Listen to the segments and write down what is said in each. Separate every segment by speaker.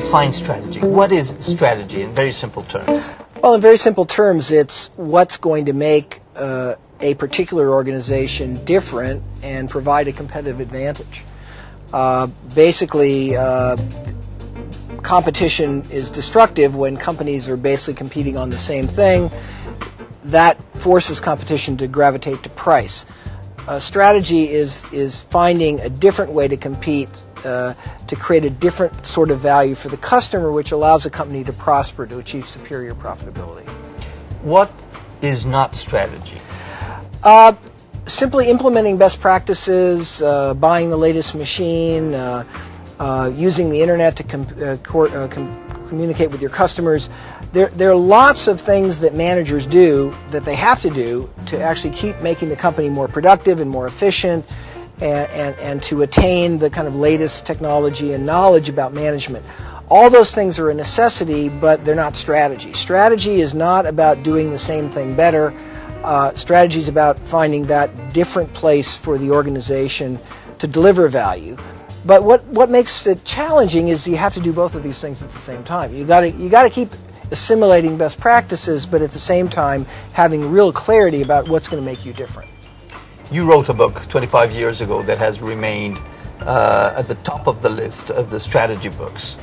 Speaker 1: define strategy? What is strategy in very simple terms?
Speaker 2: Well, in very simple terms, it's what's going to make a particular organization different and provide a competitive advantage. Basically, competition is destructive when companies are basically competing on the same thing. That forces competition to gravitate to price. Strategy is finding a different way to compete to create a different sort of value for the customer, which allows a company to prosper, to achieve superior profitability.
Speaker 1: What is not strategy?
Speaker 2: Simply implementing best practices, buying the latest machine, using the internet to communicate with your customers. There are lots of things that managers do that they have to do to actually keep making the company more productive and more efficient and to attain the kind of latest technology and knowledge about management. All those things are a necessity, but they're not strategy. Strategy is not about doing the same thing better. Strategy is about finding that different place for the organization to deliver value. But what makes it challenging is you have to do both of these things at the same time. You got to keep assimilating best practices, but at the same time having real clarity about what's going to make you different.
Speaker 1: You wrote a book 25 years ago that has remained at the top of the list of the strategy books.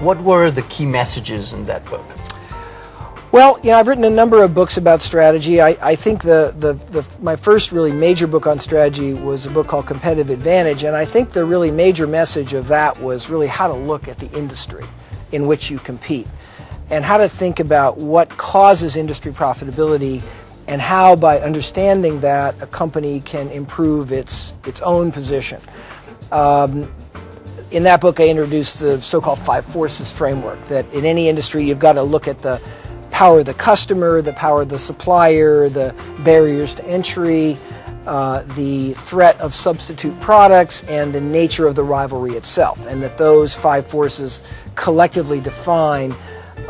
Speaker 1: What were the key messages in that book?
Speaker 2: Well, I've written a number of books about strategy. I think my first really major book on strategy was a book called Competitive Advantage, and I think the really major message of that was really how to look at the industry in which you compete and how to think about what causes industry profitability and how, by understanding that, a company can improve its own position. In that book, I introduced the so-called 5 forces framework, that in any industry you've got to look at the power of the customer, the power of the supplier, the barriers to entry, the threat of substitute products, and the nature of the rivalry itself, and that those 5 forces collectively define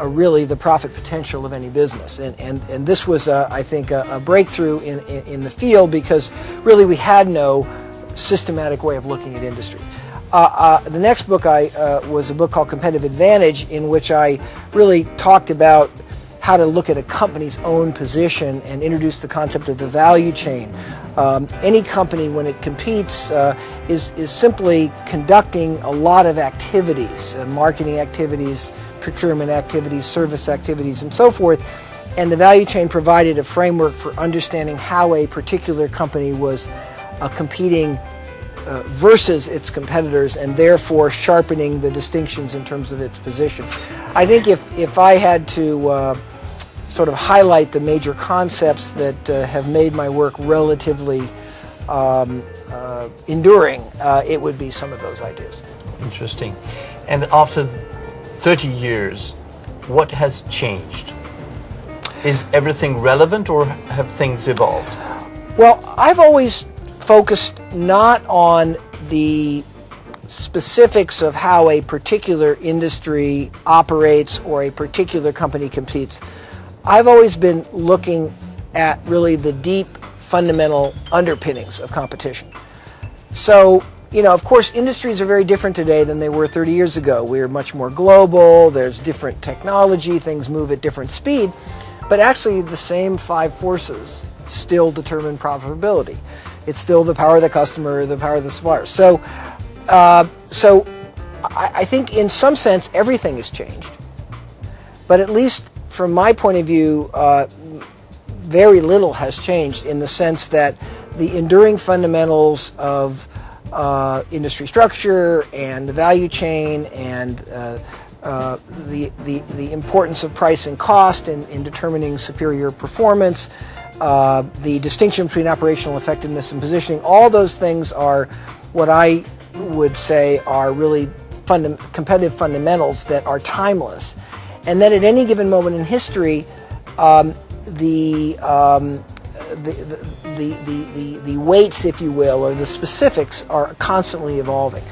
Speaker 2: really the profit potential of any business. And this was, I think, a breakthrough in the field, because really we had no systematic way of looking at industries. The next book was a book called Competitive Advantage, in which I really talked about how to look at a company's own position and introduce the concept of the value chain. Any company, when it competes, is simply conducting a lot of activities, marketing activities, procurement activities, service activities, and so forth. And the value chain provided a framework for understanding how a particular company was competing versus its competitors, and therefore sharpening the distinctions in terms of its position. I think if I had to sort of highlight the major concepts that have made my work relatively enduring, it would be some of those ideas.
Speaker 1: Interesting. And after 30 years, what has changed? Is everything relevant, or have things evolved?
Speaker 2: Well, I've always focused not on the specifics of how a particular industry operates or a particular company competes. I've always been looking at really the deep fundamental underpinnings of competition. So, of course, industries are very different today than they were 30 years ago. We're much more global, there's different technology, things move at different speed, but actually the same 5 forces still determine profitability. It's still the power of the customer, the power of the supplier. So I think in some sense everything has changed, but at least from my point of view, very little has changed, in the sense that the enduring fundamentals of industry structure and the value chain and the importance of price and cost in determining superior performance, the distinction between operational effectiveness and positioning, all those things are what I would say are really competitive fundamentals that are timeless. And that at any given moment in history, the weights, if you will, or the specifics are constantly evolving.